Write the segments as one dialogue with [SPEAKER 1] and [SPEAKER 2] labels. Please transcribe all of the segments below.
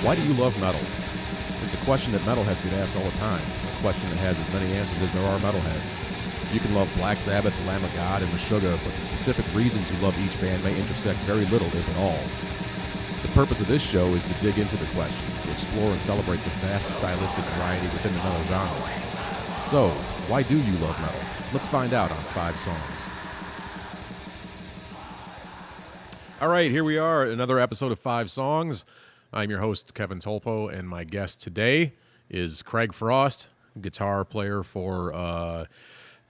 [SPEAKER 1] Why do you love metal? It's a question that metalheads get asked all the time, a question that has as many answers as there are metalheads. You can love Black Sabbath, Lamb of God, and Meshuggah, but the specific reasons you love each band may intersect very little, if at all. The purpose of this show is to dig into the question, to explore and celebrate the vast stylistic variety within the metal genre. So, why do you love metal? Let's find out on 5 songs. All right, here we are, another episode of 5 Songs. I'm your host, Kevin Tulppo, and my guest today is Craig Frost, guitar player for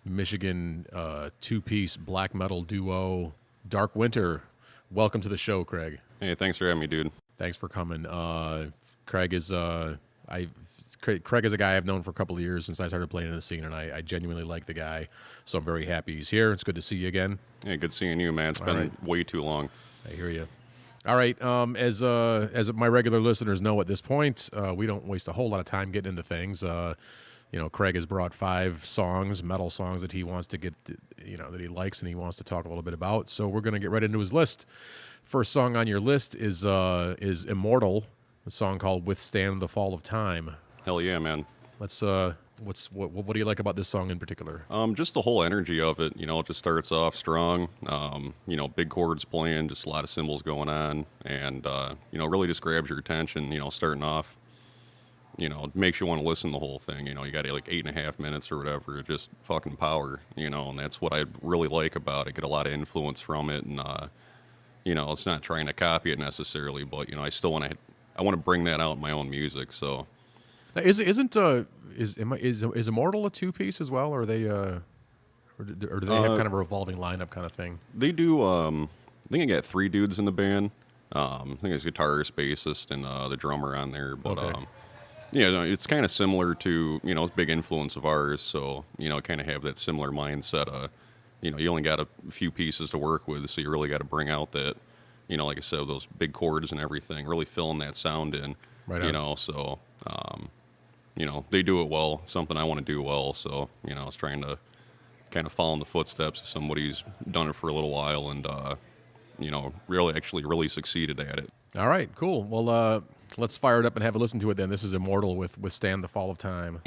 [SPEAKER 1] Michigan two-piece black metal duo Dark Winter. Welcome to the show, Craig.
[SPEAKER 2] Hey, thanks for having me, dude.
[SPEAKER 1] Thanks for coming. Craig is Craig is a guy I've known for a couple of years since I started playing in the scene, and I genuinely like the guy, so I'm very happy he's here. It's good to see you again.
[SPEAKER 2] Hey, good seeing you, man. It's been way too long.
[SPEAKER 1] I hear you. All right, as my regular listeners know at this point, we don't waste a whole lot of time getting into things. Craig has brought 5 songs, metal songs that he wants to get, that he likes and he wants to talk a little bit about. So we're going to get right into his list. First song on your list is Immortal, a song called "Withstand the Fall of Time."
[SPEAKER 2] Hell yeah, man.
[SPEAKER 1] Let's what do you like about this song in particular?
[SPEAKER 2] Just the whole energy of it. It just starts off strong. Big chords playing, just a lot of cymbals going on, and really just grabs your attention. Starting off. It makes you want to listen to the whole thing. You got like 8.5 minutes or whatever, just fucking power. And that's what I really like about it. Get a lot of influence from it, and it's not trying to copy it necessarily, but I still want to bring that out in my own music. So,
[SPEAKER 1] now, is Immortal a 2-piece as well, or are they or do they have kind of a revolving lineup kind of thing?
[SPEAKER 2] They do. I think I got 3 dudes in the band. I think it's guitarist, bassist, and the drummer on there. But
[SPEAKER 1] okay.
[SPEAKER 2] It's kind of similar to it's a big influence of ours. So kind of have that similar mindset. You only got a few pieces to work with, so you really got to bring out that, like I said, those big chords and everything, really filling that sound in. Right on. So, they do it well. It's something I want to do well. So, I was trying to kind of follow in the footsteps of somebody who's done it for a little while and, really succeeded at it.
[SPEAKER 1] All right, cool. Well, let's fire it up and have a listen to it then. This is Immortal with "Withstand the Fall of Time."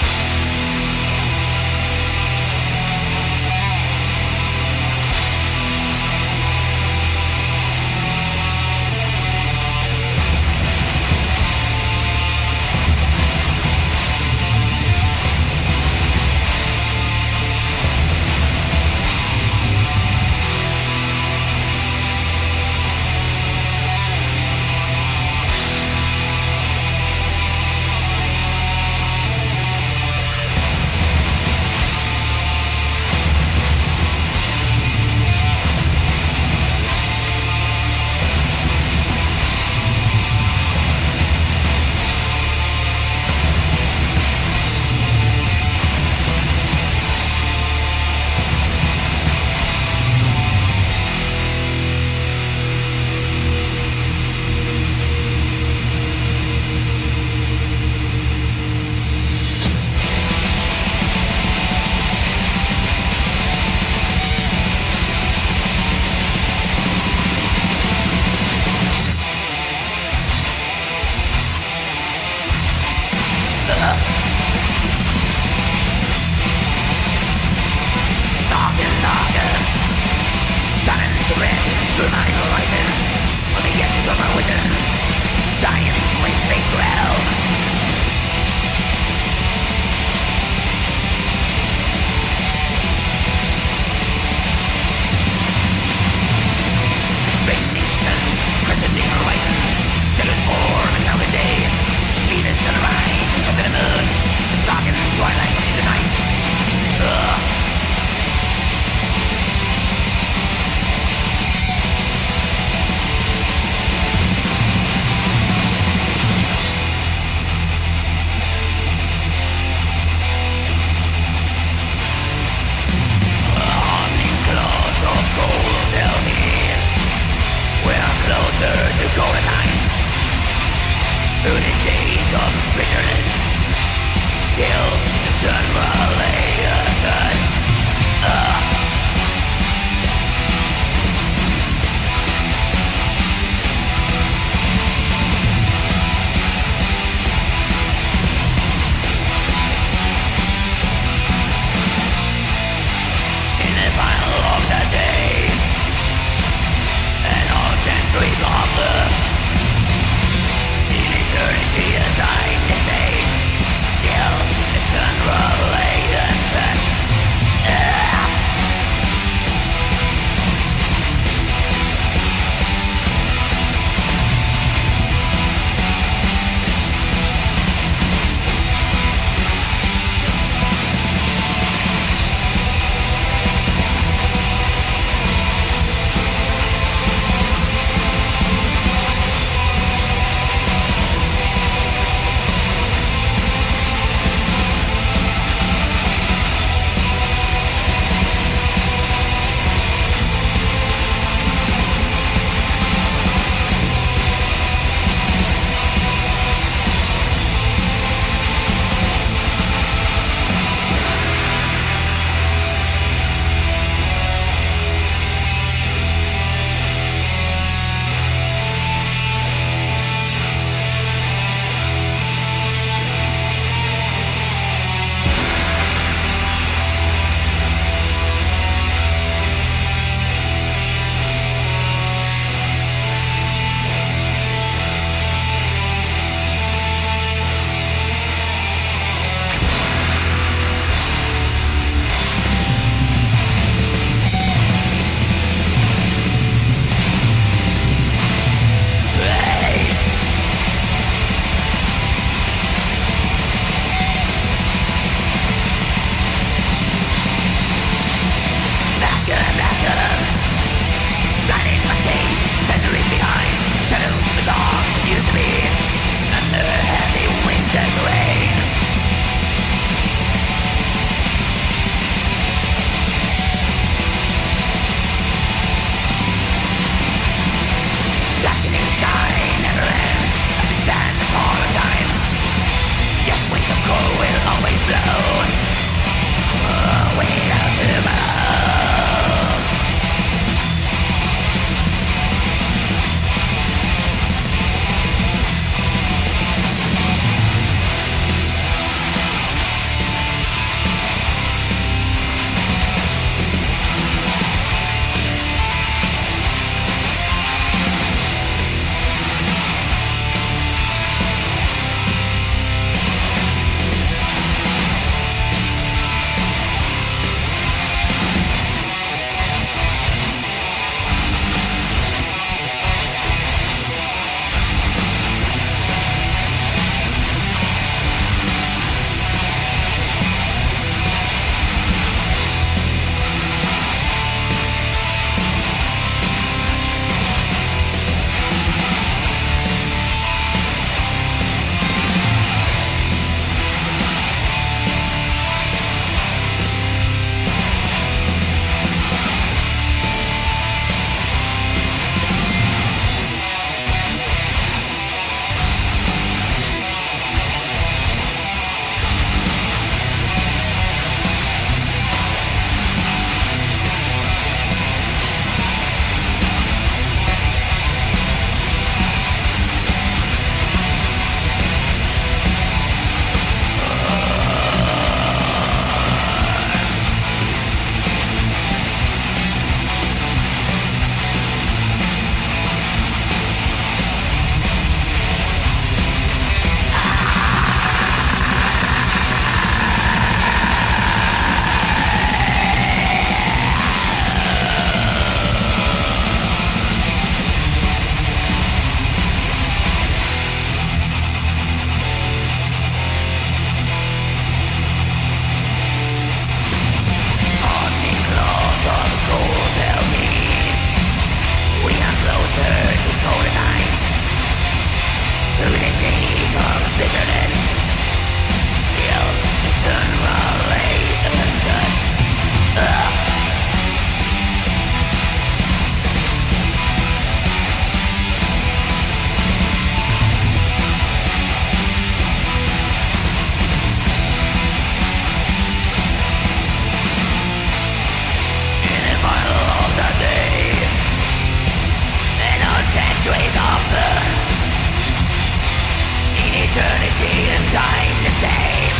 [SPEAKER 3] eternity and time the same,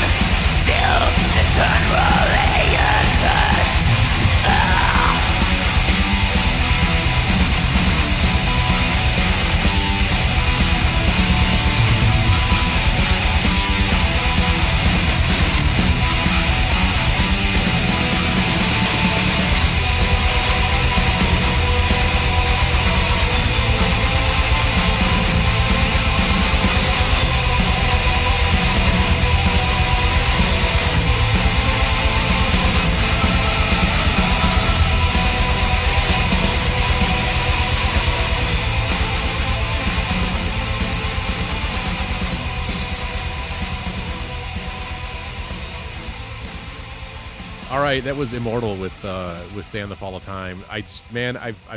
[SPEAKER 3] still eternally untouched.
[SPEAKER 1] All right, that was Immortal with Stand the Fall of Time. I've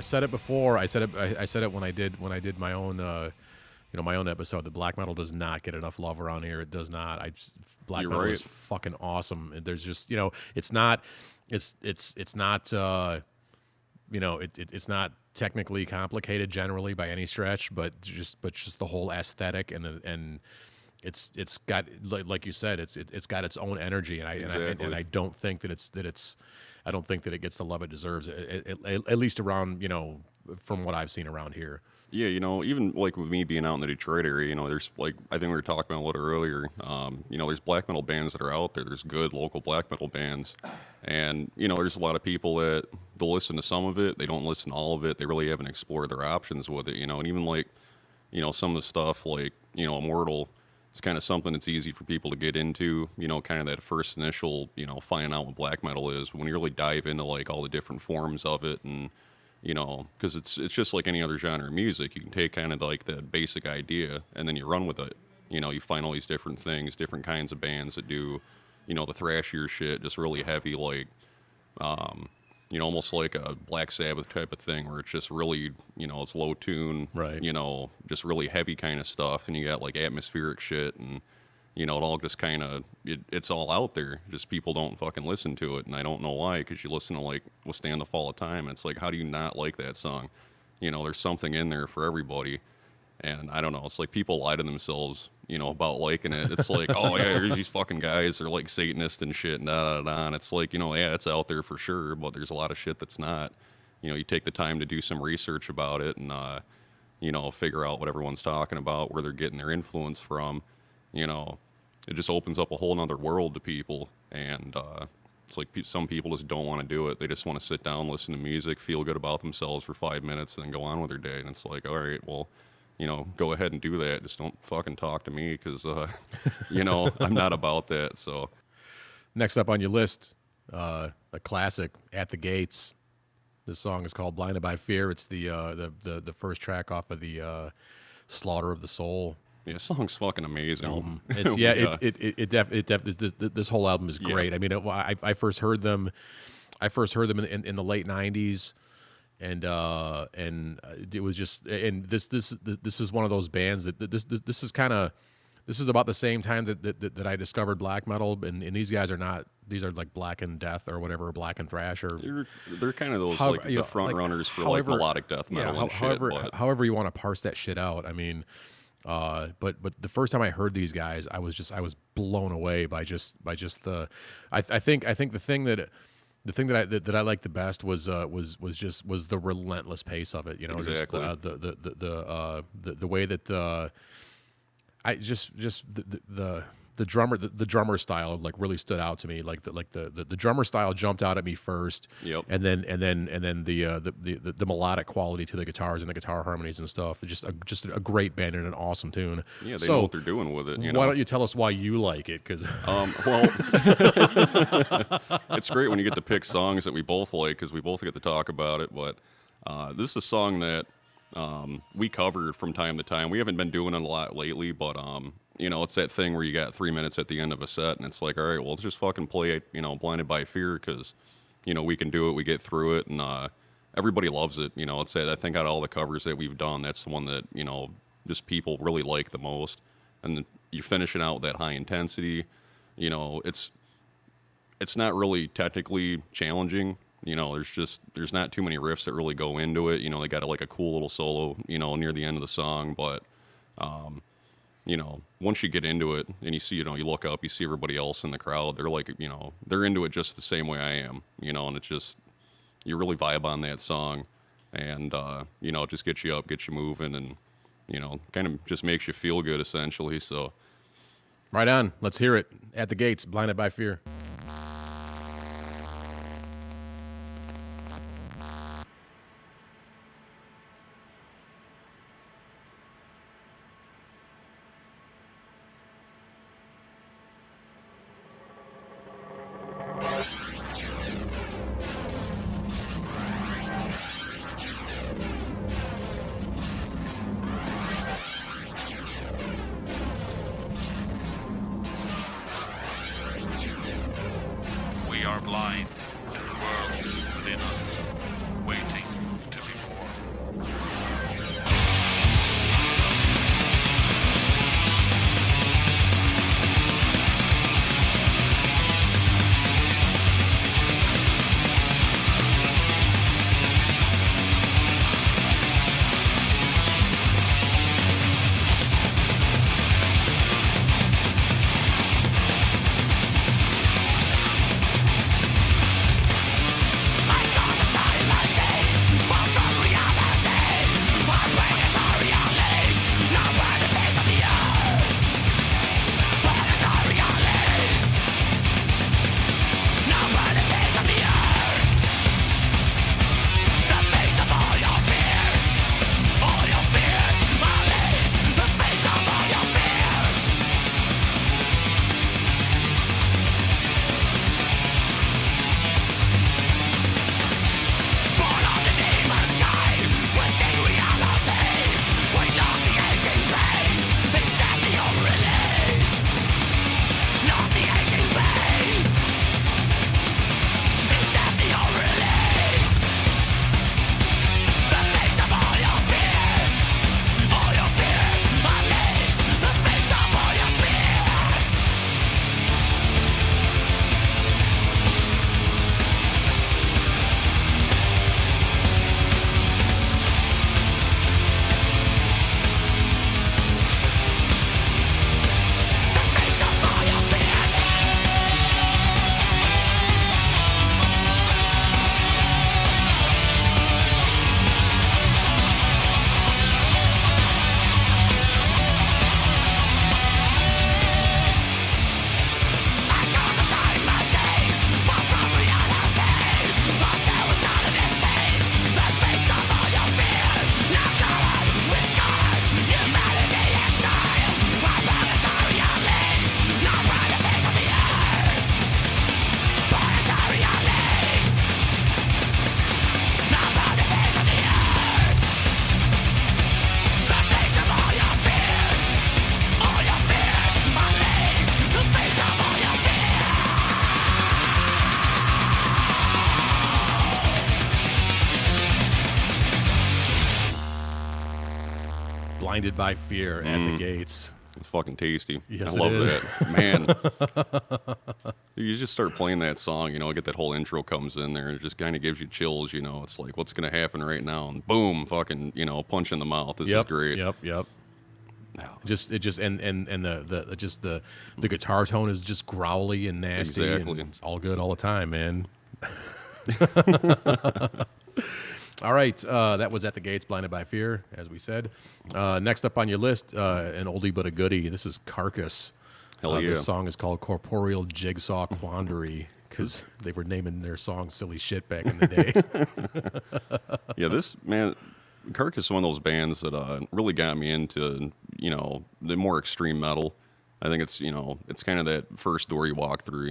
[SPEAKER 1] said it before. I said it when I did my own my own episode. That black metal does not get enough love around here. It does not. Black
[SPEAKER 2] You're
[SPEAKER 1] metal
[SPEAKER 2] right.
[SPEAKER 1] is fucking awesome. And there's just it's not it's not technically complicated generally by any stretch, but just the whole aesthetic and it's got, like you said, it's got its own energy, and I don't think that I don't think that it gets the love it deserves, at least around from what I've seen around here.
[SPEAKER 2] Yeah, even like with me being out in the Detroit area, there's like, I think we were talking about a little earlier, there's black metal bands that are out there. There's good local black metal bands. And, there's a lot of people that they'll listen to some of it. They don't listen to all of it. They really haven't explored their options with it, and even like, some of the stuff like, Immortal, it's kind of something that's easy for people to get into, kind of that first initial, finding out what black metal is. But when you really dive into like all the different forms of it and, because it's just like any other genre of music. You can take kind of like the basic idea and then you run with it. You find all these different things, different kinds of bands that do, the thrashier shit, just really heavy, like, almost like a Black Sabbath type of thing where it's just really, it's low tune,
[SPEAKER 1] right?
[SPEAKER 2] Just really heavy kind of stuff. And you got like atmospheric shit and, it all just kind of, it's all out there. Just people don't fucking listen to it. And I don't know why, because you listen to like Withstand the Fall of Time. And it's like, how do you not like that song? There's something in there for everybody. And I don't know. It's like people lie to themselves, about liking it. It's like, oh, yeah, there's these fucking guys. They're like Satanists and shit. And da, da, da. And it's like, yeah, it's out there for sure. But there's a lot of shit that's not. You take the time to do some research about it and, figure out what everyone's talking about, where they're getting their influence from. It just opens up a whole nother world to people. And it's like some people just don't want to do it. They just want to sit down, listen to music, feel good about themselves for 5 minutes, and then go on with their day. And it's like, all right, well, go ahead and do that. Just don't fucking talk to me because, I'm not about that. So
[SPEAKER 1] Next up on your list, a classic, At the Gates. This song is called Blinded by Fear. It's the first track off of the Slaughter of the Soul.
[SPEAKER 2] Yeah, the song's fucking amazing.
[SPEAKER 1] Album. It's this whole album is great. Yeah. I mean, I first heard them in the late '90s, and it was just, and this is one of those bands that this is about the same time that I discovered black metal, and these guys are not. These are like Black and Death or whatever, Black and Thrash, or
[SPEAKER 2] they're kind of those the front runners for like melodic death metal and shit.
[SPEAKER 1] However you want to parse that shit out. I mean. But the first time I heard these guys, I was blown away by just the, I think the thing that I liked the best was the relentless pace of it.
[SPEAKER 2] Exactly.
[SPEAKER 1] Just the way that the drummer style like really stood out to me. Like the drummer style jumped out at me first.
[SPEAKER 2] Yep.
[SPEAKER 1] And then the melodic quality to the guitars and the guitar harmonies and stuff. Just a great band and an awesome tune.
[SPEAKER 2] Yeah, they know what they're doing with it.
[SPEAKER 1] Why don't you tell us why you like it? Because
[SPEAKER 2] well, it's great when you get to pick songs that we both like because we both get to talk about it. But this is a song that we covered from time to time. We haven't been doing it a lot lately, but it's that thing where you got 3 minutes at the end of a set, and it's like, all right, well, let's just fucking play it, Blinded by Fear, because, we can do it, we get through it, and everybody loves it. It's that, I think out of all the covers that we've done, that's the one that, just people really like the most. And you're finishing out with that high intensity. It's not really technically challenging. There's not too many riffs that really go into it. They got like a cool little solo, near the end of the song, but once you get into it and you see, you look up, you see everybody else in the crowd, they're like, they're into it just the same way I am, and it's just, you really vibe on that song, and, it just gets you up, gets you moving, and, kind of just makes you feel good, essentially, so.
[SPEAKER 1] Right on. Let's hear it. At the Gates, Blinded by Fear.
[SPEAKER 4] We are blind to the worlds within us, waiting to be born.
[SPEAKER 1] Blinded by Fear at the Gates.
[SPEAKER 2] It's fucking tasty.
[SPEAKER 1] Yes,
[SPEAKER 2] I love
[SPEAKER 1] it is.
[SPEAKER 2] that. Man. You just start playing that song, get that whole intro comes in there and it just kind of gives you chills, It's like, what's going to happen right now? And boom, fucking, punch in the mouth. This is great.
[SPEAKER 1] Yep. The guitar tone is just growly and nasty.
[SPEAKER 2] Exactly.
[SPEAKER 1] And it's all good all the time, man. All right, that was At the Gates, Blinded by Fear, as we said. Next up on your list, an oldie but a goodie. This is Carcass.
[SPEAKER 2] Hell yeah.
[SPEAKER 1] This song is called Corporeal Jigsaw Quandary, because they were naming their song silly shit back in the day.
[SPEAKER 2] Yeah, Carcass is one of those bands that really got me into, the more extreme metal. I think it's, it's kind of that first door you walk through.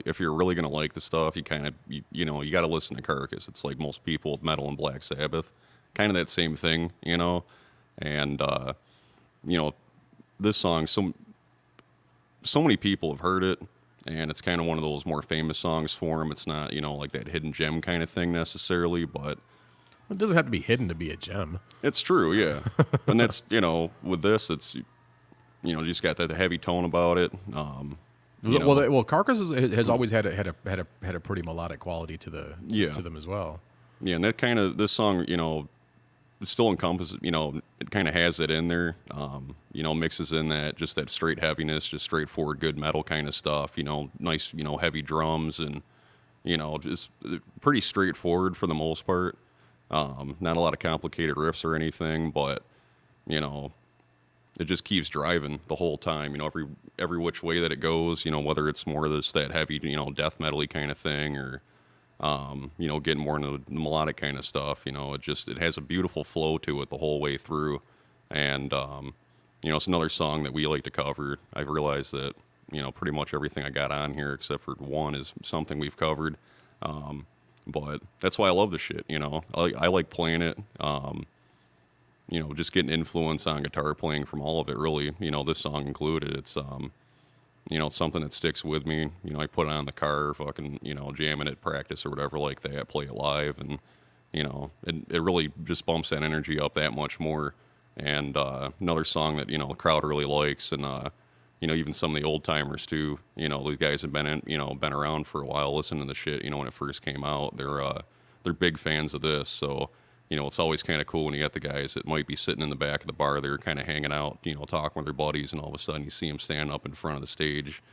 [SPEAKER 2] If you're really gonna like the stuff, you kind of, you got to listen to Carcass. It's like most people with metal and Black Sabbath, kind of that same thing, And this song, so many people have heard it, and it's kind of one of those more famous songs for them. It's not, like that hidden gem kind of thing necessarily, but
[SPEAKER 1] It doesn't have to be hidden to be a gem.
[SPEAKER 2] it's true, yeah. And that's, with this, it's. Just got that heavy tone about it.
[SPEAKER 1] Well, Carcass has always had a pretty melodic quality to them as well.
[SPEAKER 2] Yeah, and that kind of this song, still encompasses, it kind of has it in there, mixes in that straight heaviness, just straightforward good metal kind of stuff, nice, heavy drums and, just pretty straightforward for the most part. Not a lot of complicated riffs or anything, but, it just keeps driving the whole time, every which way that it goes, whether it's more just that heavy, death metal-y kind of thing or, getting more into the melodic kind of stuff, it has a beautiful flow to it the whole way through. And, it's another song that we like to cover. I've realized that, pretty much everything I got on here except for one is something we've covered. But that's why I love the shit, I like playing it. Just getting influence on guitar playing from all of it, really, this song included. It's, it's something that sticks with me. I put it on the car, fucking, jamming it, practice or whatever like that, play it live, and, it really just bumps that energy up that much more. And another song that, the crowd really likes, and, even some of the old timers too, these guys have been been around for a while listening to the shit, when it first came out. They're big fans of this, so, it's always kind of cool when you got the guys that might be sitting in the back of the bar, they're kind of hanging out, talking with their buddies, and all of a sudden you see them standing up in front of the stage,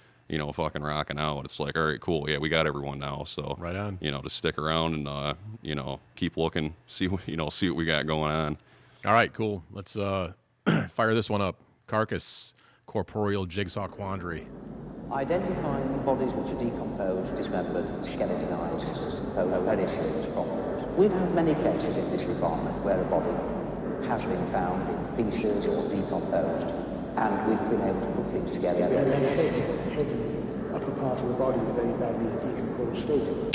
[SPEAKER 2] fucking rocking out. It's like, all right, cool, yeah, we got everyone now, so
[SPEAKER 1] Right on.
[SPEAKER 2] Just stick around and keep looking, see what we got going on.
[SPEAKER 1] All right, cool. Let's fire this one up. Carcass, Corporeal Jigsaw Quandary.
[SPEAKER 5] Identifying the bodies which are decomposed, dismembered, skeletonized, pose very serious problems. We've had many cases in this department where a body has been found in pieces or decomposed, and we've been able to put things together.
[SPEAKER 6] We had a heavy upper part of the body in a very badly decomposed state.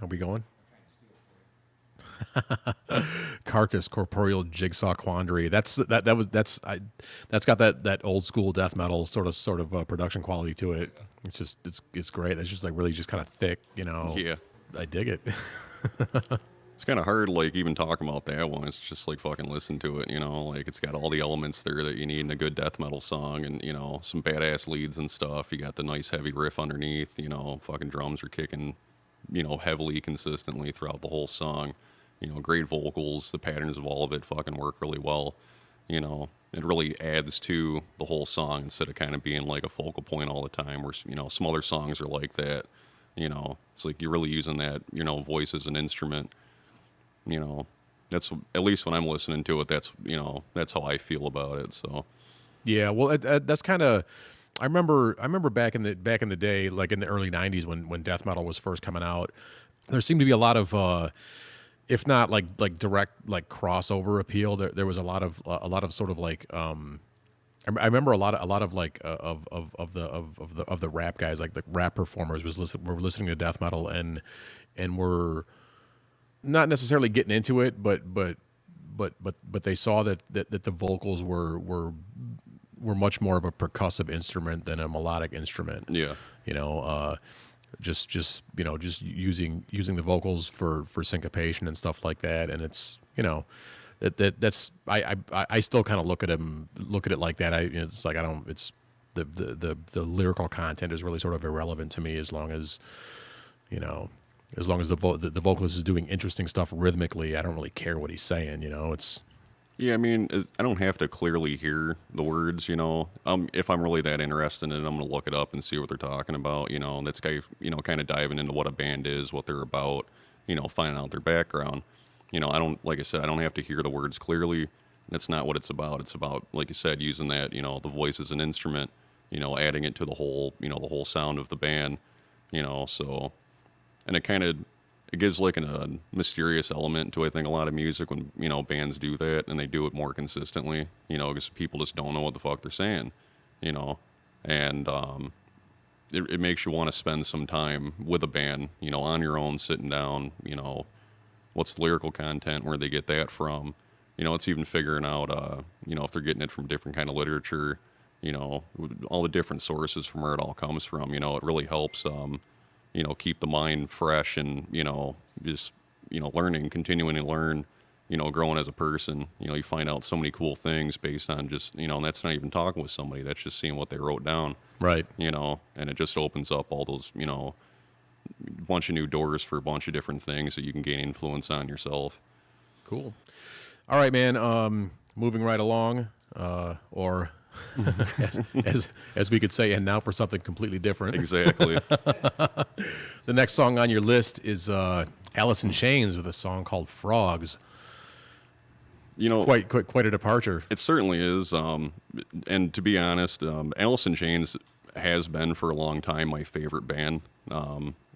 [SPEAKER 1] Are we going? Carcass, Corporeal Jigsaw Quandary. That's got that old school death metal sort of production quality to it. It's great. It's just like really just kind of thick, you know.
[SPEAKER 2] Yeah.
[SPEAKER 1] I dig it.
[SPEAKER 2] It's kind of hard, like, even talking about that one. It's just like fucking listen to it, you know. Like, it's got all the elements there that you need in a good death metal song, and, you know, some badass leads and stuff. You got the nice heavy riff underneath, you know, fucking drums are kicking, you know, heavily consistently throughout the whole song. You know, great vocals. The patterns of all of it fucking work really well. You know, it really adds to the whole song instead of kind of being like a focal point all the time, where, you know, some other songs are like that. You know, it's like you're really using that, you know, voice as an instrument. You know, that's, at least when I'm listening to it, that's, you know, that's how I feel about it. So,
[SPEAKER 1] yeah, well, that's kind of. I remember back in the day, like in the early '90s when death metal was first coming out, there seemed to be a lot of, if not like direct like crossover appeal. There was a lot of sort of like. I remember a lot of like of the rap guys, like the rap performers were listening to death metal and were not necessarily getting into it, but they saw that the vocals were much more of a percussive instrument than a melodic instrument.
[SPEAKER 2] yeah.
[SPEAKER 1] You know, just you know, just using the vocals for syncopation and stuff like that. And it's, you know, that's I still kind of look at it like that. It's like it's the lyrical content is really sort of irrelevant to me as long as, you know, as long as the vocalist is doing interesting stuff rhythmically. I don't really care what he's saying, you know. It's,
[SPEAKER 2] Yeah, I mean, I don't have to clearly hear the words, you know. If I'm really that interested in it, I'm going to look it up and see what they're talking about, you know. And that's kind of diving into what a band is, what they're about, you know, finding out their background. You know, like I said, I don't have to hear the words clearly. That's not what it's about. It's about, like you said, using that, you know, the voice as an instrument, you know, adding it to the whole, you know, the whole sound of the band, you know. So, and it gives like a mysterious element to, I think, a lot of music when, you know, bands do that and they do it more consistently, you know, because people just don't know what the fuck they're saying, you know. And it makes you want to spend some time with a band, you know, on your own, sitting down, you know, what's the lyrical content, where they get that from, you know. It's even figuring out, you know, if they're getting it from different kind of literature, you know, all the different sources from where it all comes from, you know. It really helps, you know, keep the mind fresh and, you know, just, you know, continuing to learn, you know, growing as a person. You know, you find out so many cool things based on just, you know, and that's not even talking with somebody, that's just seeing what they wrote down.
[SPEAKER 1] right.
[SPEAKER 2] You know, and it just opens up all those, you know, bunch of new doors for a bunch of different things that you can gain influence on yourself.
[SPEAKER 1] Cool. All right, man. Moving right along, or as we could say, and now for something completely different.
[SPEAKER 2] Exactly.
[SPEAKER 1] The next song on your list is Alice in Chains with a song called Frogs.
[SPEAKER 2] You know,
[SPEAKER 1] Quite a departure.
[SPEAKER 2] it certainly is. And to be honest, Alice in Chains has been for a long time my favorite band.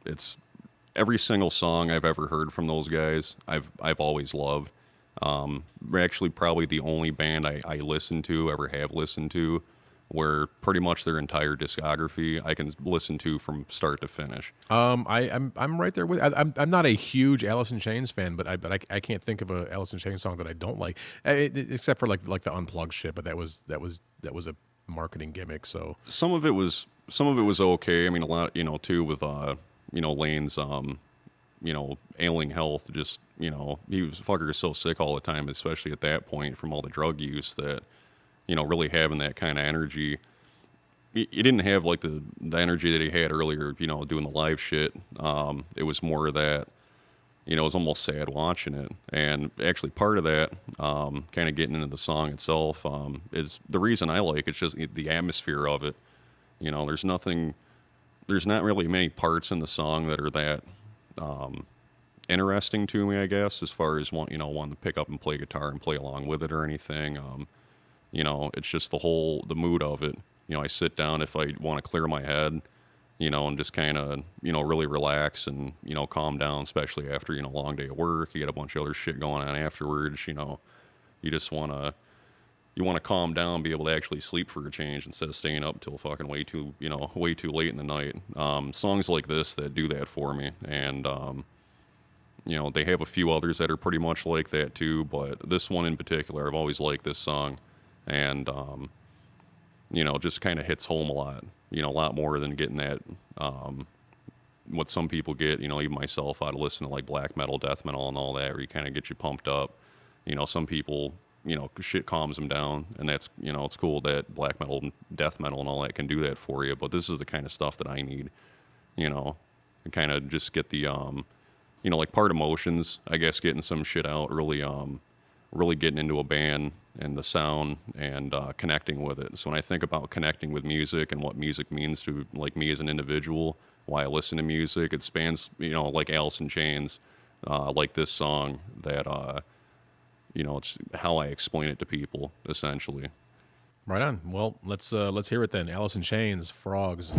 [SPEAKER 2] It's every single song I've ever heard from those guys, I've always loved. They're actually probably the only band I ever have listened to, where pretty much their entire discography I can listen to from start to finish.
[SPEAKER 1] I'm right there with. I'm not a huge Alice in Chains fan, but I can't think of a Alice in Chains song that I don't like, except for like the Unplugged shit. But that was a marketing gimmick. So
[SPEAKER 2] Some of it was okay. I mean, a lot, you know, too, with you know, Lane's you know, ailing health. Just, you know, fucker is so sick all the time, especially at that point from all the drug use, that, you know, really having that kind of energy. He didn't have like the energy that he had earlier, you know, doing the live shit. It was more of that, you know, it was almost sad watching it. And actually part of that, kind of getting into the song itself, is the reason I like it's just the atmosphere of it. You know, there's not really many parts in the song that are that interesting to me, I guess, as far as wanting to pick up and play guitar and play along with it or anything. You know, it's just the mood of it. You know, I sit down if I want to clear my head, you know, and just kind of, you know, really relax and, you know, calm down, especially after, you know, a long day of work. You get a bunch of other shit going on afterwards, you know. You just want to calm down, be able to actually sleep for a change instead of staying up till fucking way too late in the night. Songs like this that do that for me. And, You know, they have a few others that are pretty much like that too, but this one in particular, I've always liked this song, and you know, just kind of hits home a lot. You know, a lot more than getting that what some people get. You know, even myself, I'd listen to like black metal, death metal, and all that, where you kind of get you pumped up. You know, some people, you know, shit calms them down, and that's, you know, it's cool that black metal and death metal and all that can do that for you. But this is the kind of stuff that I need. You know, and kind of just get the you know, like Part Emotions, I guess, getting some shit out, really really getting into a band and the sound and connecting with it. So when I think about connecting with music and what music means to like me as an individual, why I listen to music, it spans, you know, like Alice in Chains, like this song that, you know, it's how I explain it to people, essentially.
[SPEAKER 1] Right on. Well, let's hear it then. Alice in Chains, Frogs.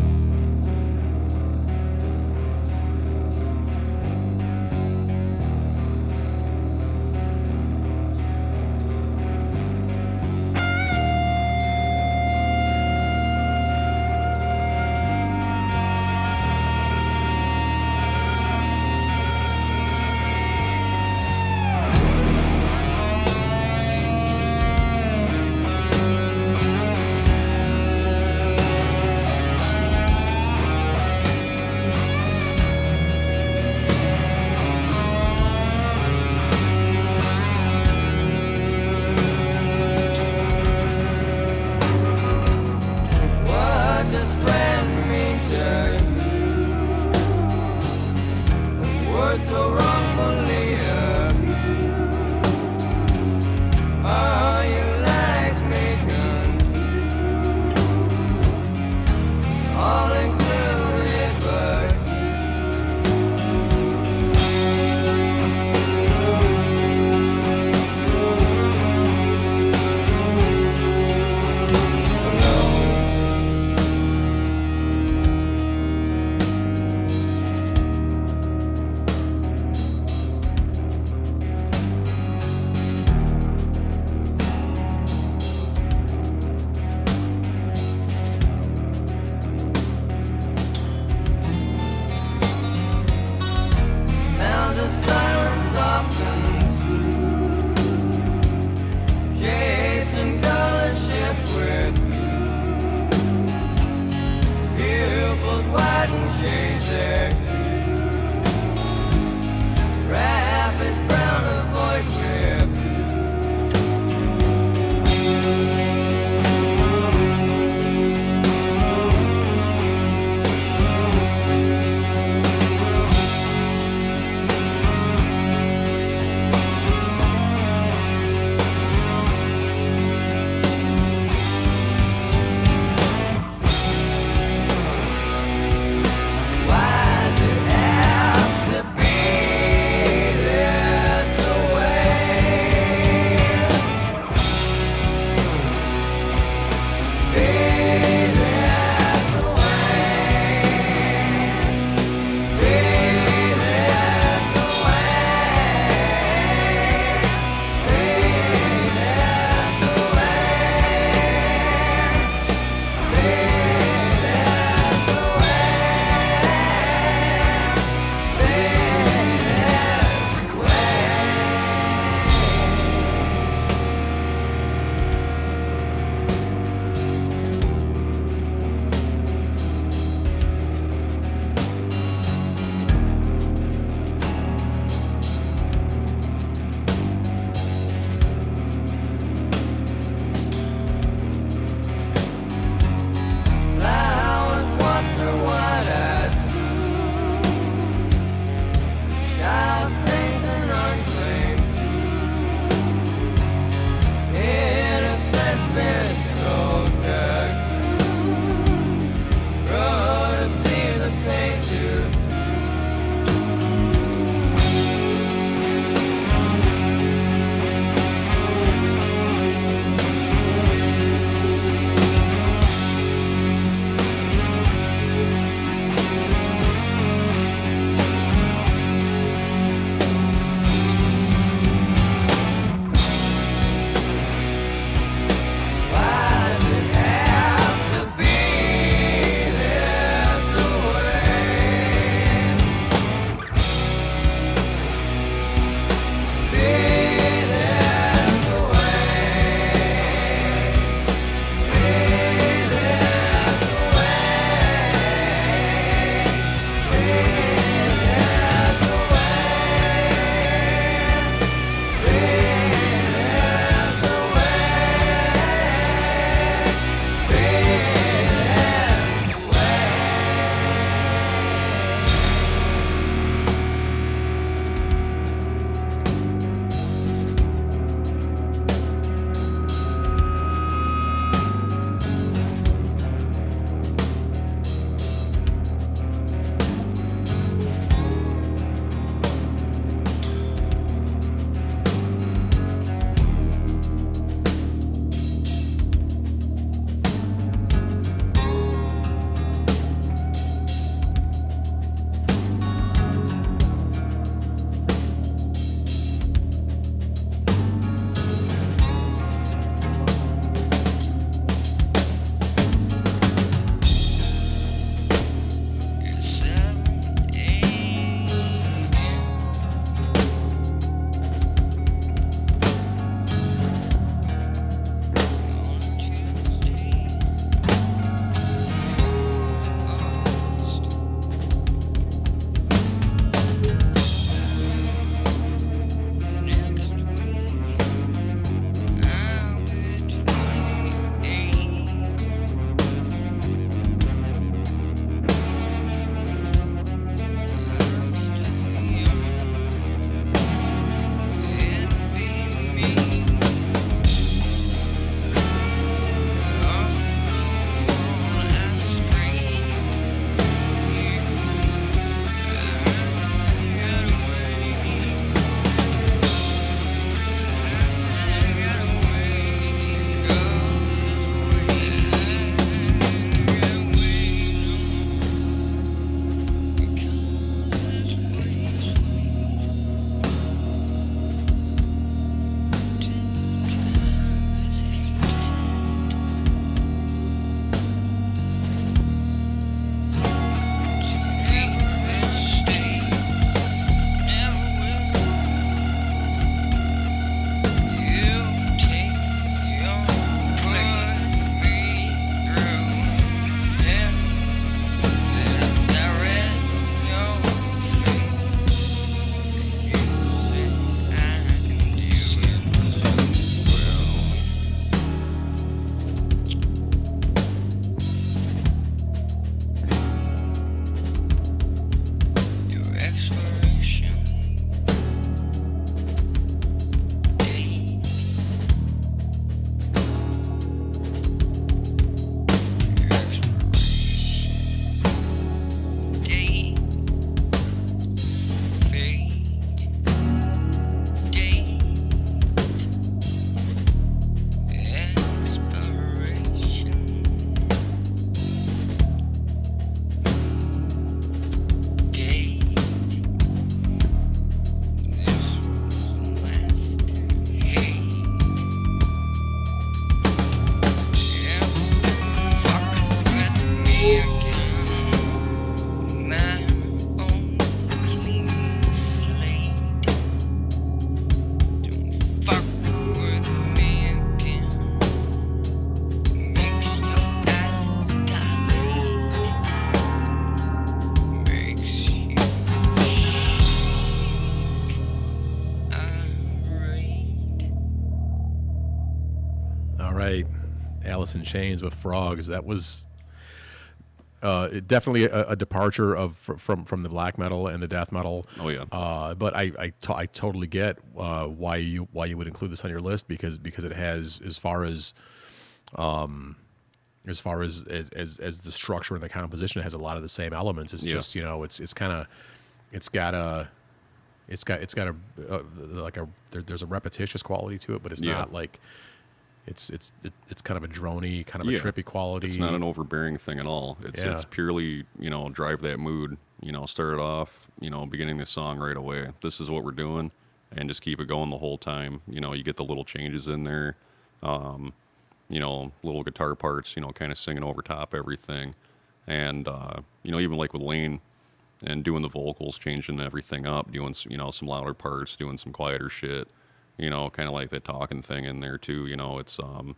[SPEAKER 1] All right, Alice in Chains with Frogs. That was definitely a departure from the black metal and the death metal.
[SPEAKER 2] Oh yeah.
[SPEAKER 1] But I totally get why you would include this on your list because it has as far as the structure and the composition, it has a lot of the same elements. It's just there's a repetitious quality to it, but it's not like it's kind of a droney, kind of a trippy quality.
[SPEAKER 2] It's not an overbearing thing at all. It's purely, drive that mood, start it off, beginning the song right away. This is what we're doing, and just keep it going the whole time. You get the little changes in there, little guitar parts, kind of singing over top everything. And, even like with Lane and doing the vocals, changing everything up, doing, some louder parts, doing some quieter shit. Kind of like that talking thing in there too. It's it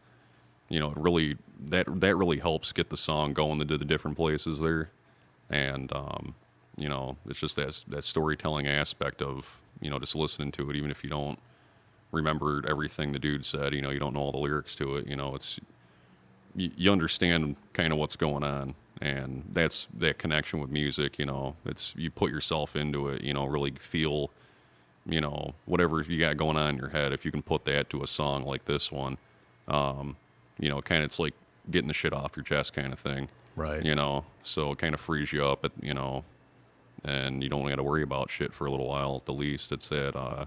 [SPEAKER 2] really that really helps get the song going into the different places there, and it's just that storytelling aspect of just listening to it, even if you don't remember everything the dude said. You don't know all the lyrics to it. It's you understand kind of what's going on, and that's that connection with music. It's you put yourself into it. Really feel. Whatever you got going on in your head, if you can put that to a song like this one, kind of it's like getting the shit off your chest kind of thing.
[SPEAKER 1] Right.
[SPEAKER 2] So it kind of frees you up, and you don't got to worry about shit for a little while at the least. It's that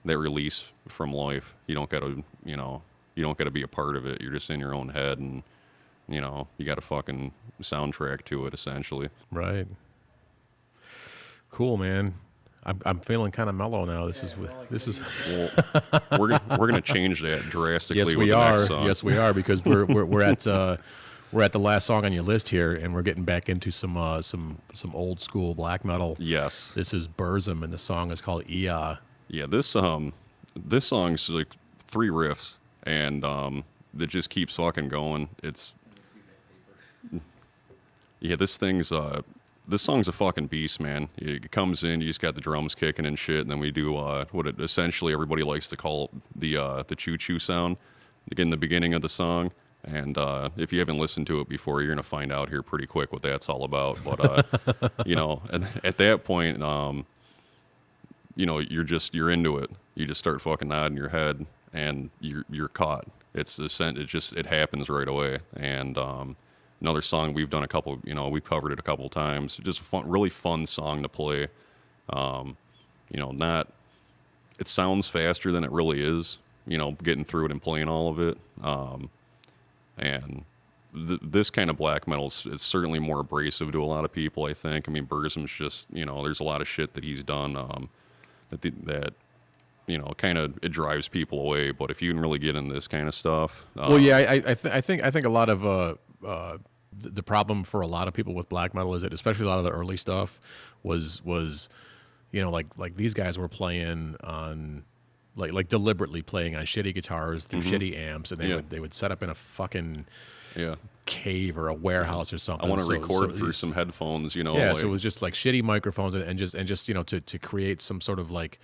[SPEAKER 2] release from life. You don't got to, you don't got to be a part of it. You're just in your own head, and, you got a fucking soundtrack to it essentially.
[SPEAKER 1] Right. Cool, man. I'm feeling kind of mellow now. This is.
[SPEAKER 2] Well, we're gonna change that drastically.
[SPEAKER 1] Yes,
[SPEAKER 2] with
[SPEAKER 1] we
[SPEAKER 2] the
[SPEAKER 1] are.
[SPEAKER 2] Next song.
[SPEAKER 1] Yes, we are, because we're at the last song on your list here, and we're getting back into some old school black metal.
[SPEAKER 2] Yes.
[SPEAKER 1] This is Burzum, and the song is called Ia.
[SPEAKER 2] Yeah. This song's like 3 riffs, and it just keeps fucking going. It's. Yeah. This song's a fucking beast, man. It comes in, you just got the drums kicking and shit, and then we do what it essentially everybody likes to call the choo-choo sound in the beginning of the song. And if you haven't listened to it before, you're gonna find out here pretty quick what that's all about. But and at that point, you're into it. You just start fucking nodding your head, and you're caught. It happens right away. And another song we've done we've covered it a couple times. Just a really fun song to play. It sounds faster than it really is, getting through it and playing all of it. And this kind of black metal is certainly more abrasive to a lot of people, I think. I mean, Burzum's just, there's a lot of shit that he's done that kind of it drives people away. But if you can really get in this kind of stuff,
[SPEAKER 1] I think a lot of the problem for a lot of people with black metal is that, especially a lot of the early stuff, was like these guys were playing on like deliberately playing on shitty guitars through shitty amps, and they would set up in a fucking cave or a warehouse or something.
[SPEAKER 2] I want to record through some headphones,
[SPEAKER 1] Yeah, so it was just like shitty microphones and just to create some sort of like,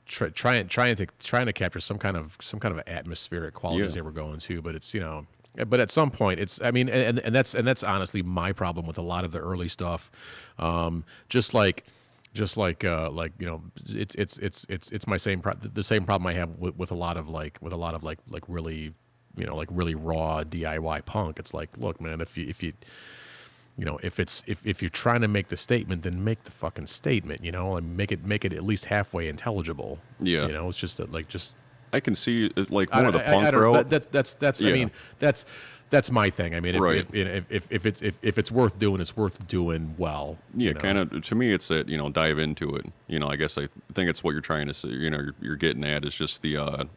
[SPEAKER 1] trying to capture some kind of atmospheric qualities they were going to, but it's but at some point it's, I mean, and that's honestly my problem with a lot of the early stuff. It's my the same problem I have with a lot of really really raw DIY punk. It's like, look, man, if you're trying to make the statement, then make the fucking statement, and make it at least halfway intelligible. Yeah. It's just
[SPEAKER 2] I can see it, like one of the punk route.
[SPEAKER 1] I mean, that's my thing. I mean, if it's worth doing, it's worth doing well.
[SPEAKER 2] Yeah, kind of. To me, it's that dive into it. I guess I think it's what you're trying to say. You're getting at is just the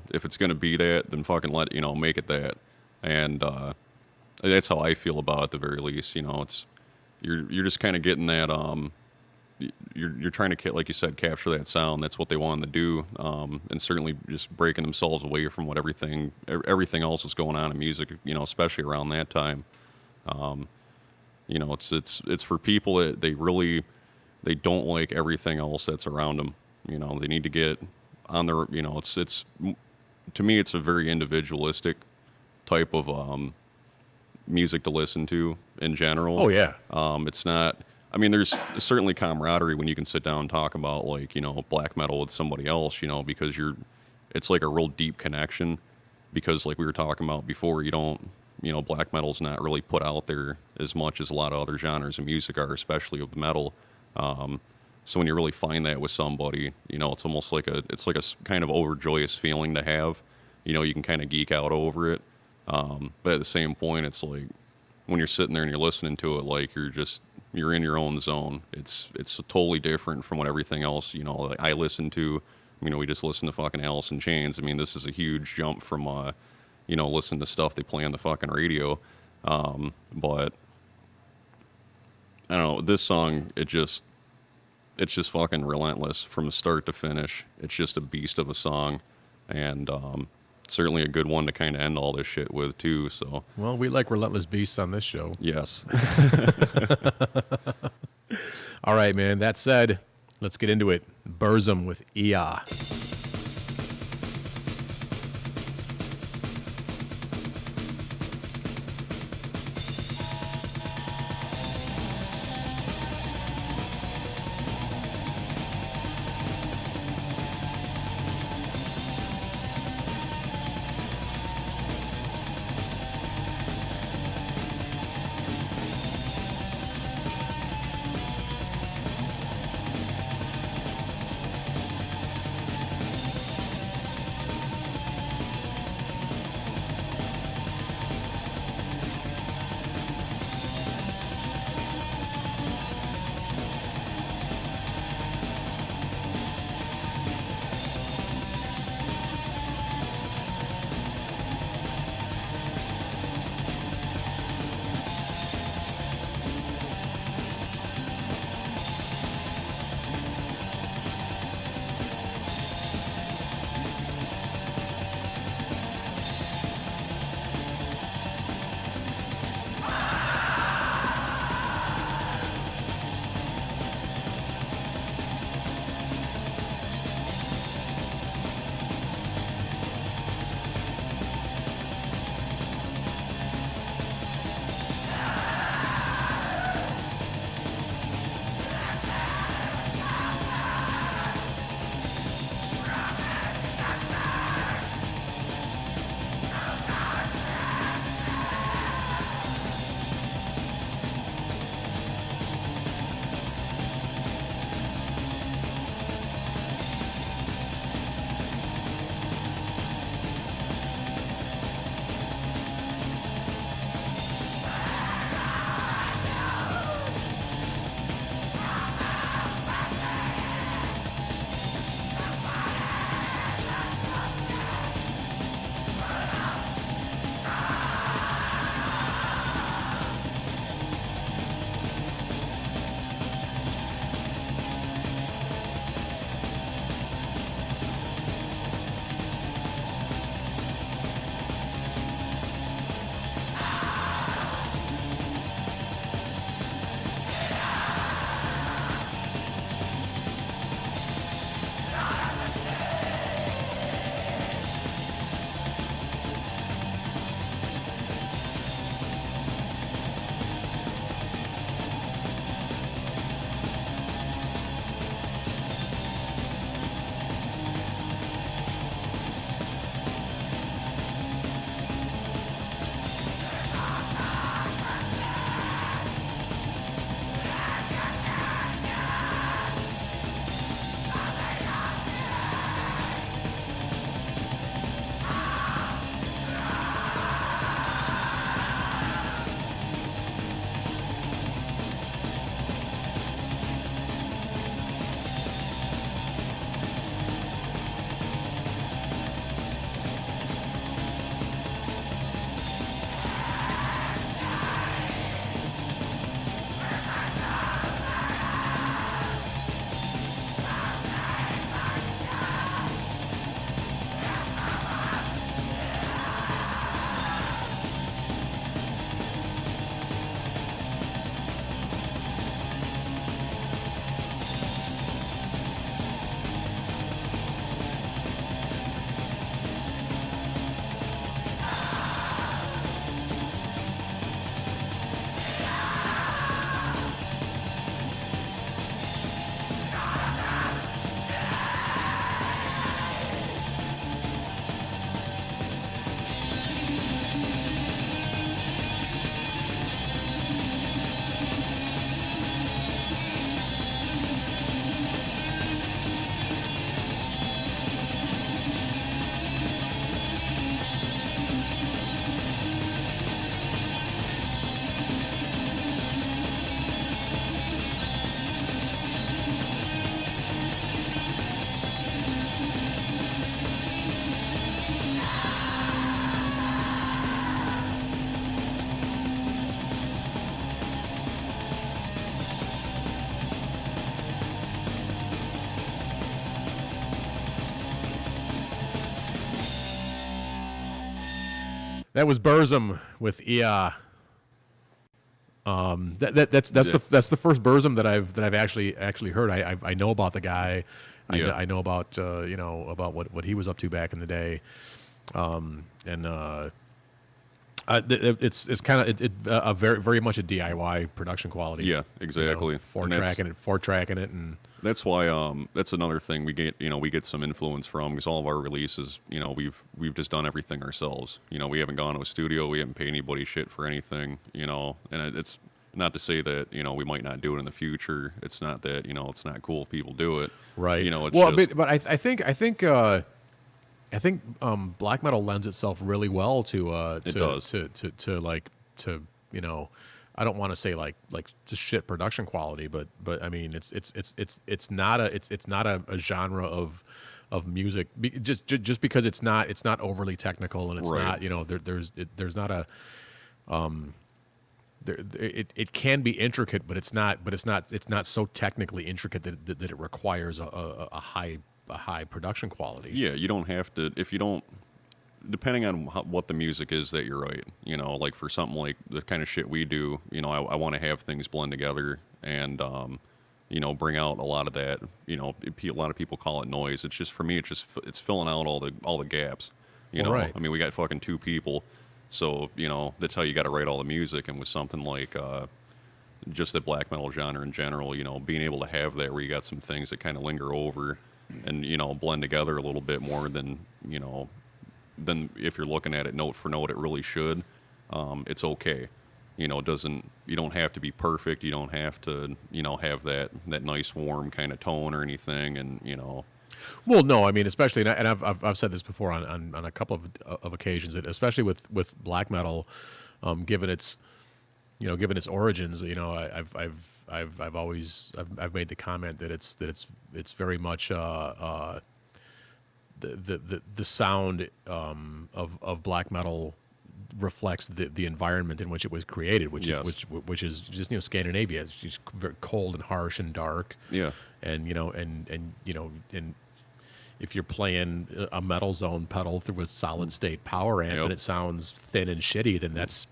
[SPEAKER 2] if it's gonna be that, then fucking make it that. And that's how I feel about it, at the very least. It's you're just kind of getting that. You're trying to, like you said, capture that sound. That's what they wanted to do, and certainly just breaking themselves away from what everything else is going on in music. Especially around that time. It's for people that they don't like everything else that's around them. They need to get on their. It's to me, it's a very individualistic type of music to listen to in general.
[SPEAKER 1] Oh, yeah.
[SPEAKER 2] It's not. I mean, there's certainly camaraderie when you can sit down and talk about, like, you know, black metal with somebody else, you know, because it's like a real deep connection. Because, like we were talking about before, you don't, you know, black metal's not really put out there as much as a lot of other genres of music are, especially with metal. So when you really find that with somebody, you know, it's almost like a kind of overjoyous feeling to have. You know, you can kind of geek out over it. But at the same point, it's like when you're sitting there and you're listening to it, like you're in your own zone. It's totally different from what everything else, you know, like I listen to. You know, we just listen to fucking Alice in Chains. I mean, this is a huge jump from, you know, listening to stuff they play on the fucking radio. But I don't know, this song, it's just fucking relentless from start to finish. It's just a beast of a song, and certainly a good one to kind of end all this shit with too. So,
[SPEAKER 1] Well, we like relentless beasts on this show.
[SPEAKER 2] yes.
[SPEAKER 1] All right, man. That said, let's get into it. Burzum with Ia. That was Burzum with Ia. That's the first Burzum that I've actually heard. I know about the guy. I know about about what he was up to back in the day. It's kind of very much a DIY production quality.
[SPEAKER 2] Yeah, exactly.
[SPEAKER 1] Four tracking it, and
[SPEAKER 2] that's why that's another thing we get some influence from, because all of our releases, we've just done everything ourselves. We haven't gone to a studio, we haven't paid anybody shit for anything. And it's not to say that we might not do it in the future. It's not that it's not cool if people do it.
[SPEAKER 1] Right.
[SPEAKER 2] It's
[SPEAKER 1] well,
[SPEAKER 2] just,
[SPEAKER 1] but I think black metal lends itself really well to I don't want to say like to shit production quality, but I mean it's not a genre of music just because it's not overly technical, and it's
[SPEAKER 2] right.
[SPEAKER 1] not there's not a it can be intricate, but it's not so technically intricate that it requires a high production quality.
[SPEAKER 2] Yeah, you don't have to, if you don't, depending on what the music is that you write, like for something like the kind of shit we do, I want to have things blend together and, bring out a lot of that, a lot of people call it noise. It's just, for me, it's filling out all the gaps,
[SPEAKER 1] Right.
[SPEAKER 2] I mean, we got fucking 2 people, so, that's how you got to write all the music. And with something like, just the black metal genre in general, being able to have that where you got some things that kind of linger over and blend together a little bit more than than if you're looking at it note for note it really should. It's okay, you don't have to be perfect. You don't have to have that nice warm kind of tone or anything. And
[SPEAKER 1] Well, no, I mean, especially, and I've said this before on a couple of occasions, that especially with black metal, given its origins, I've always made the comment that it's very much the sound of black metal reflects the environment in which it was created, which is just Scandinavia. It's just very cold and harsh and dark.
[SPEAKER 2] Yeah,
[SPEAKER 1] and if you're playing a metal zone pedal through a solid state power amp and it sounds thin and shitty, then that's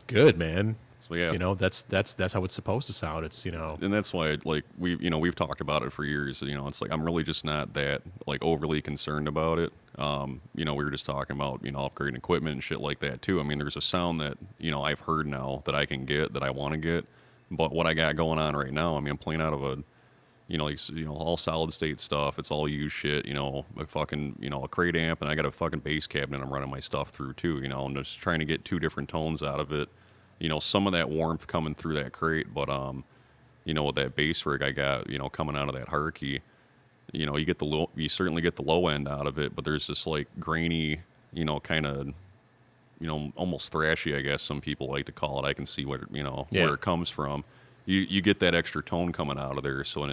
[SPEAKER 1] good, man.
[SPEAKER 2] So yeah,
[SPEAKER 1] that's how it's supposed to sound. It's
[SPEAKER 2] and that's why we've talked about it for years. It's like I'm really just not that overly concerned about it. We were just talking about upgrading equipment and shit like that too. I mean, there's a sound that I've heard now that I can get, that I want to get, but what I got going on right now, I mean, I'm playing out of a all solid state stuff. It's all used shit, a fucking, a crate amp, and I got a fucking bass cabinet I'm running my stuff through too, I'm just trying to get 2 different tones out of it. Some of that warmth coming through that crate, but, with that bass rig I got, coming out of that Harkey, you certainly get the low end out of it, but there's this grainy, kind of, almost thrashy, I guess some people like to call it. I can see where it comes from. You get that extra tone coming out of there, so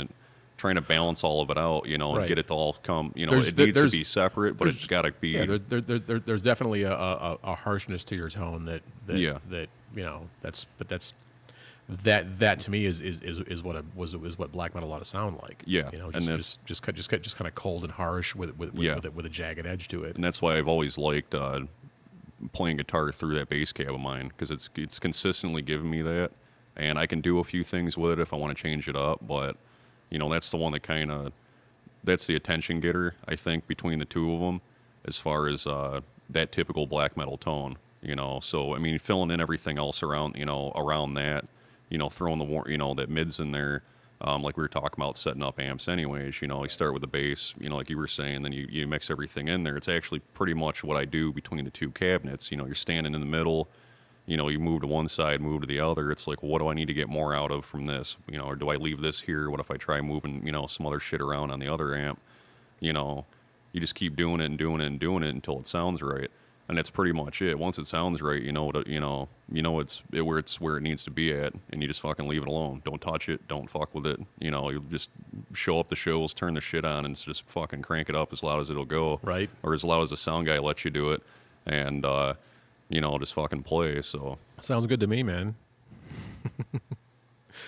[SPEAKER 2] trying to balance all of it out, and get it to all come, it needs to be separate, but it's got to be.
[SPEAKER 1] Yeah, there's definitely a harshness to your tone that that to me is what black metal ought to sound like.
[SPEAKER 2] Yeah,
[SPEAKER 1] and that's just kind of cold and harsh with a jagged edge to it.
[SPEAKER 2] And that's why I've always liked playing guitar through that bass cab of mine, because it's consistently given me that. And I can do a few things with it if I want to change it up, but that's the one that that's the attention getter, I think, between the 2 of them, as far as that typical black metal tone. So I mean, filling in everything else around that, throwing that mids in there, like we were talking about setting up amps. Anyways, you start with the bass, like you were saying, then you mix everything in there. It's actually pretty much what I do between the 2 cabinets. You're standing in the middle. You move to one side, move to the other. It's like, well, what do I need to get more out of from this? Or do I leave this here? What if I try moving, some other shit around on the other amp? You just keep doing it and doing it and doing it until it sounds right. And that's pretty much it. Once it sounds right, it's where it needs to be at, and you just fucking leave it alone. Don't touch it. Don't fuck with it. You'll just show up the shows, turn the shit on, and just fucking crank it up as loud as it'll go.
[SPEAKER 1] Right.
[SPEAKER 2] Or as loud as the sound guy lets you do it. And, just fucking play. So
[SPEAKER 1] sounds good to me, man.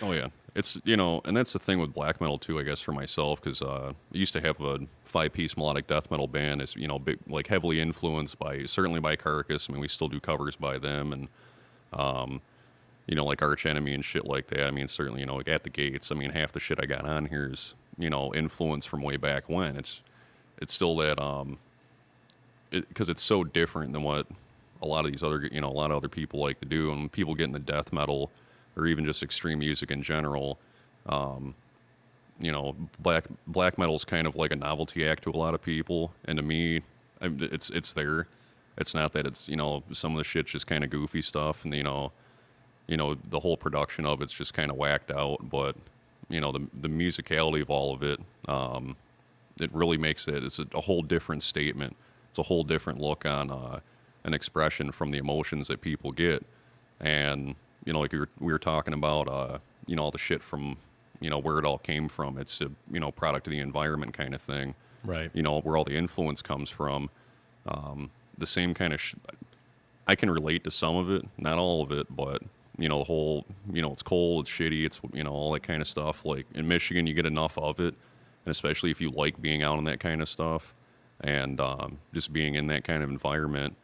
[SPEAKER 2] Oh yeah, it's, and that's the thing with black metal too, I guess, for myself, because I used to have a 5-piece melodic death metal band. It's, big, like heavily influenced certainly by Carcass. I mean, we still do covers by them, and like Arch Enemy and shit like that. I mean, certainly, like At the Gates. I mean, half the shit I got on here is, influence from way back when. It's still that, because it's so different than what a lot of these other, a lot of other people like to do. And when people get into death metal or even just extreme music in general, black metal is kind of like a novelty act to a lot of people. And to me, it's there. It's not that it's, some of the shit's just kind of goofy stuff, and, the whole production of it's just kind of whacked out. But, the musicality of all of it, it really makes it's a whole different statement. It's a whole different look on an expression from the emotions that people get. And, like we were talking about, all the shit from, where it all came from. It's a, product of the environment kind of thing.
[SPEAKER 1] Right.
[SPEAKER 2] Where all the influence comes from. The same kind of I can relate to some of it, not all of it, but, the whole, it's cold, it's shitty, it's, all that kind of stuff. Like in Michigan, you get enough of it, and especially if you like being out in that kind of stuff and just being in that kind of environment,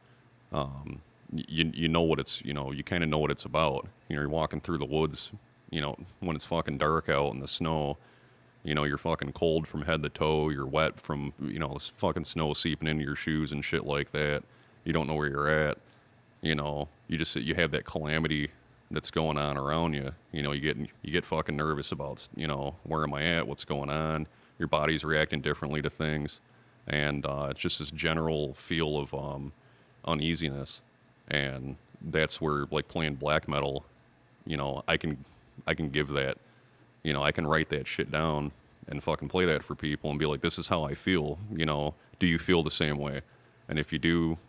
[SPEAKER 2] you know what it's, you kind of know what it's about. You're walking through the woods, when it's fucking dark out in the snow, you're fucking cold from head to toe, you're wet from, this fucking snow seeping into your shoes and shit like that. You don't know where you're at. You have that calamity that's going on around you. You get fucking nervous about, where am I at? What's going on? Your body's reacting differently to things. And it's just this general feel of uneasiness. And that's where, like, playing black metal, I can give that. I can write that shit down and fucking play that for people and be like, this is how I feel. Do you feel the same way? And if you do,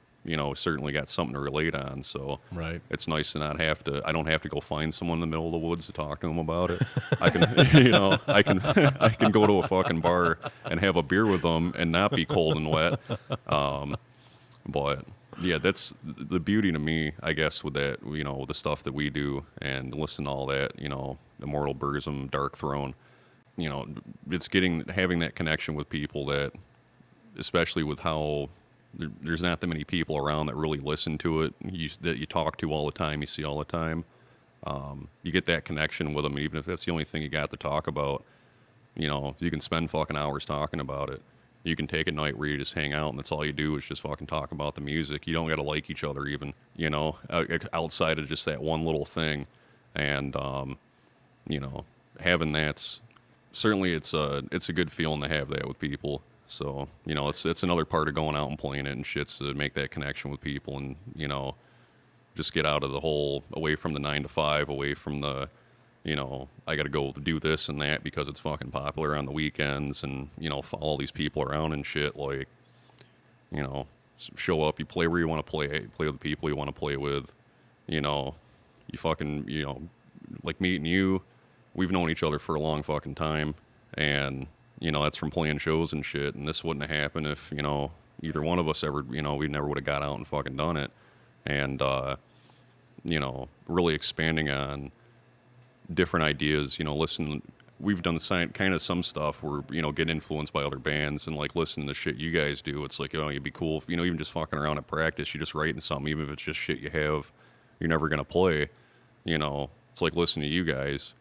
[SPEAKER 2] certainly got something to relate on. So
[SPEAKER 1] right.
[SPEAKER 2] It's nice to not have to, I don't have to go find someone in the middle of the woods to talk to them about it. I can, I can go to a fucking bar and have a beer with them and not be cold and wet. But yeah, that's the beauty to me, I guess, with that, with the stuff that we do and listen to all that, Immortal Burzum, Dark Throne, it's having that connection with people that, especially with how there's not that many people around that really listen to it, that you talk to all the time, you see all the time. You get that connection with them, even if that's the only thing you got to talk about. You can spend fucking hours talking about it. You can take a night where you just hang out and that's all you do is just fucking talk about the music. You don't got to like each other even, outside of just that one little thing. And, having that's certainly it's a good feeling to have that with people. So, it's another part of going out and playing it and shit's to make that connection with people and, just get out of the whole, away from the 9 to 5, away from the, I got to go do this and that because it's fucking popular on the weekends and, follow these people around and shit. Like, show up, you play where you want to play with the people you want to play with. You fucking, like me and you, we've known each other for a long fucking time. And, that's from playing shows and shit. And this wouldn't have happened if, either one of us ever, we never would have got out and fucking done it. And, really expanding on different ideas, listen, we've done kind of some stuff where, get influenced by other bands and like listening to shit you guys do. It's like, it'd be cool if, even just fucking around at practice, you just writing something, even if it's just shit you have, you're never going to play, it's like listening to you guys.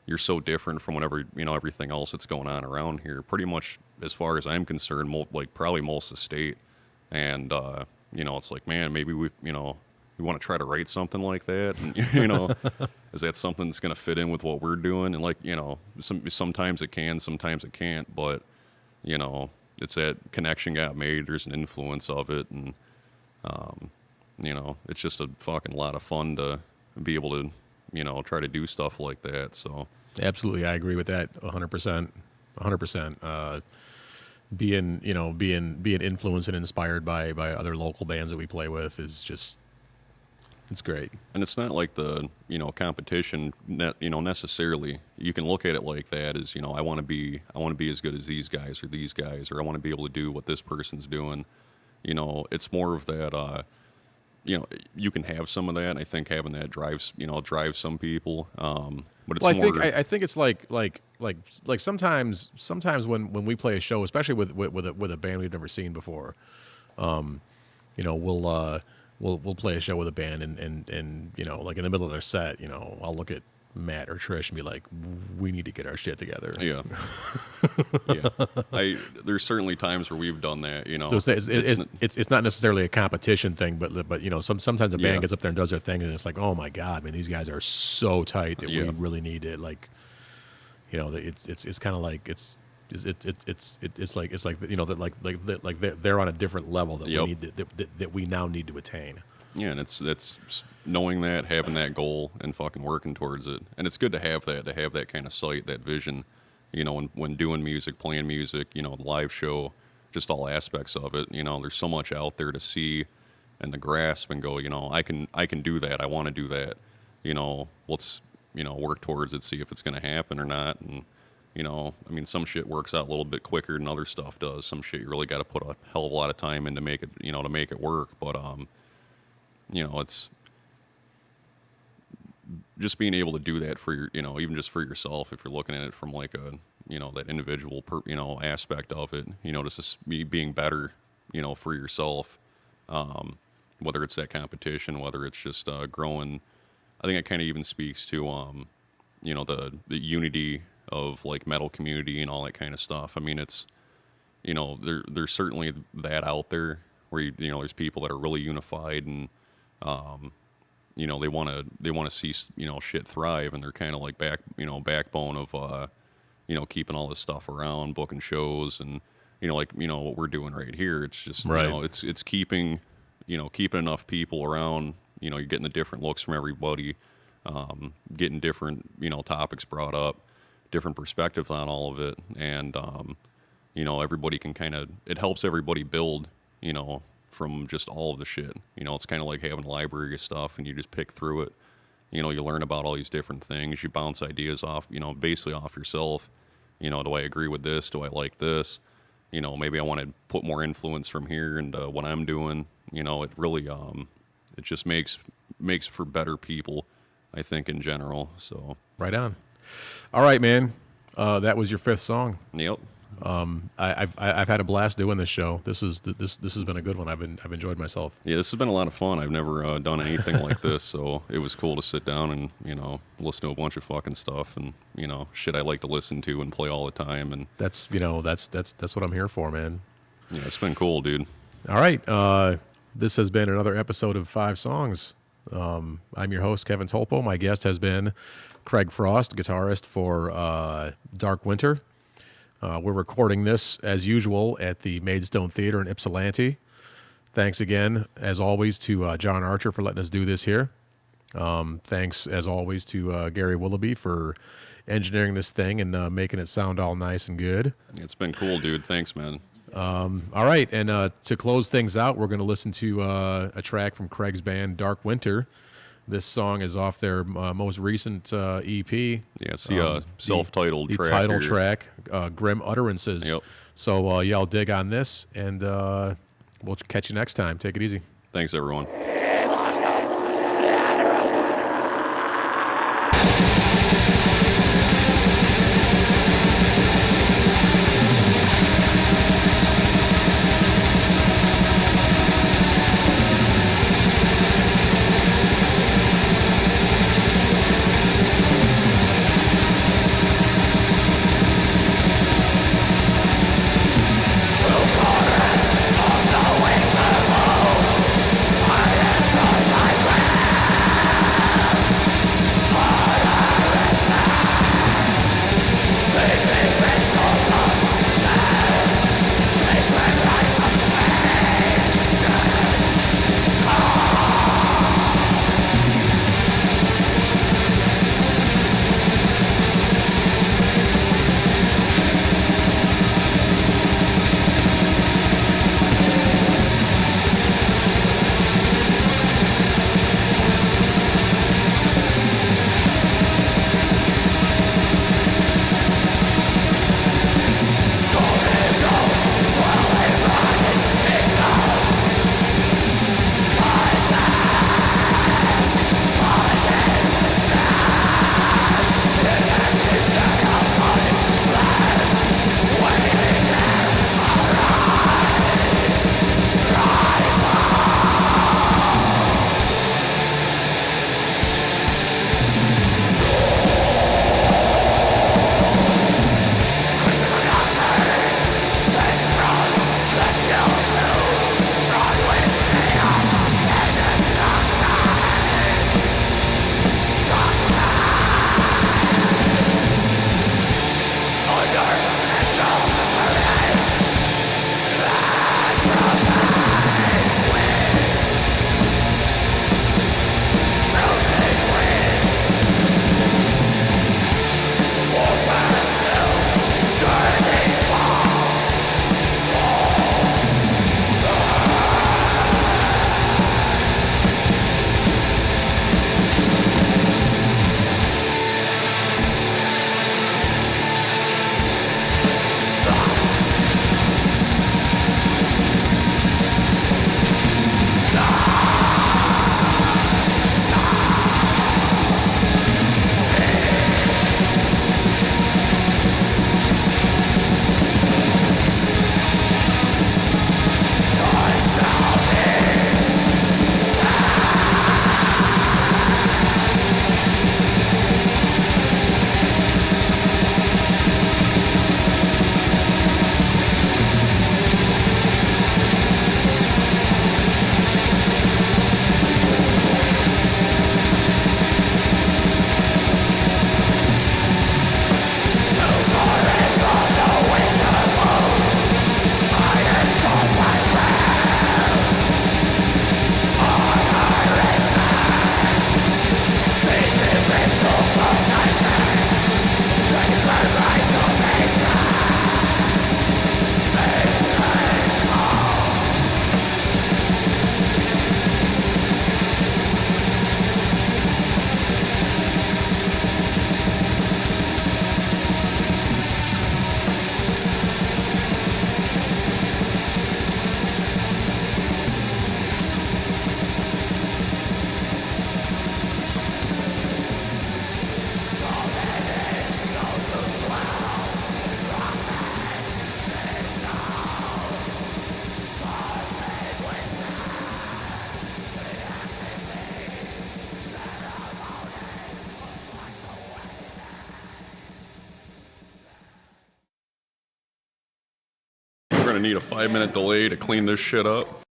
[SPEAKER 2] You're so different from whatever, everything else that's going on around here. Pretty much, as far as I'm concerned, probably most of the state. And, it's like, man, maybe we want to try to write something like that. And, is that something that's going to fit in with what we're doing? And like, sometimes it can, sometimes it can't. But, it's that connection got made. There's an influence of it. And, it's just a fucking lot of fun to be able to, try to do stuff like that. So
[SPEAKER 1] absolutely, I agree with that 100%. 100%. Being influenced and inspired by other local bands that we play with is just, it's great.
[SPEAKER 2] And it's not like the competition necessarily. You can look at it like that as I want to be as good as these guys, or I want to be able to do what this person's doing. It's more of that you know, you can have some of that. And I think having that drives some people. But it's
[SPEAKER 1] Well,
[SPEAKER 2] more.
[SPEAKER 1] I think it's like sometimes when we play a show, especially with a band we've never seen before, you know, we'll play a show with a band and you know, like in the middle of their set, you know, I'll look at Matt or Trish and be like, we need to get our shit together.
[SPEAKER 2] Yeah. Yeah. There's certainly times where we've done that, you know.
[SPEAKER 1] So it's not necessarily a competition thing, but you know, sometimes a band gets up there and does their thing, and it's like, oh my God, man, these guys are so tight that we really need to, like, you know, it's kind of like it's like you know, that they're on a different level that we need that we now need to attain.
[SPEAKER 2] Yeah, and it's knowing that, having that goal, and fucking working towards it. And it's good to have that kind of sight, that vision, you know, when doing music, playing music, you know, the live show, just all aspects of it. You know, there's so much out there to see and to grasp and go, you know, I can do that. I want to do that. You know, let's, you know, work towards it, see if it's going to happen or not. And, you know, I mean, some shit works out a little bit quicker than other stuff does. Some shit you really got to put a hell of a lot of time in to make it, you know, to make it work. But, you know, it's just being able to do that for your, you know, even just for yourself, if you're looking at it from like a, you know, that individual, you know, aspect of it, you know, just being better, you know, for yourself, whether it's that competition, whether it's just growing. I think it kind of even speaks to, you know, the unity of like metal community and all that kind of stuff. I mean, it's, you know, there's certainly that out there where, you know, there's people that are really unified and, you know, they want to see, you know, shit thrive, and they're kind of like backbone of, you know, keeping all this stuff around, booking shows, and, you know, like, you know, what we're doing right here. It's just,
[SPEAKER 1] right.
[SPEAKER 2] You know, it's keeping enough people around, you know, you're getting the different looks from everybody, getting different, you know, topics brought up, different perspectives on all of it. And, you know, everybody can it helps everybody build, you know, from just all of the shit. You know, it's kind of like having a library of stuff and you just pick through it. You know, you learn about all these different things. You bounce ideas off, you know, basically off yourself. You know, do I agree with this? Do I like this? You know, maybe I want to put more influence from here into what I'm doing. You know, it really, it just makes for better people, I think, in general. So
[SPEAKER 1] right on. All right, man. That was your 5th song.
[SPEAKER 2] Yep.
[SPEAKER 1] I've had a blast doing this show. This has been a good one. I've enjoyed myself.
[SPEAKER 2] Yeah, this has been a lot of fun. I've never done anything like this, so it was cool to sit down and, you know, listen to a bunch of fucking stuff and, you know, shit I like to listen to and play all the time. And
[SPEAKER 1] that's, you know, that's what I'm here for, man.
[SPEAKER 2] Yeah, it's been cool, dude.
[SPEAKER 1] All right, this has been another episode of 5 Songs. I'm your host, Kevin Tulppo. My guest has been Craig Frost, guitarist for Dark Winter. We're recording this, as usual, at the Maidstone Theatre in Ypsilanti. Thanks again, as always, to John Archer for letting us do this here. Thanks, as always, to Gary Willibey for engineering this thing and making it sound all nice and good.
[SPEAKER 2] It's been cool, dude. Thanks, man.
[SPEAKER 1] All right, and to close things out, we're going to listen to a track from Craig's band, Dark Winter. This song is off their most recent EP.
[SPEAKER 2] Yeah, it's the self-titled track.
[SPEAKER 1] The title track, Grim Utterances.
[SPEAKER 2] Yep.
[SPEAKER 1] So y'all dig on this, and we'll catch you next time. Take it easy.
[SPEAKER 2] Thanks, everyone.
[SPEAKER 3] I am
[SPEAKER 2] going to need a 5-minute delay to clean this shit up.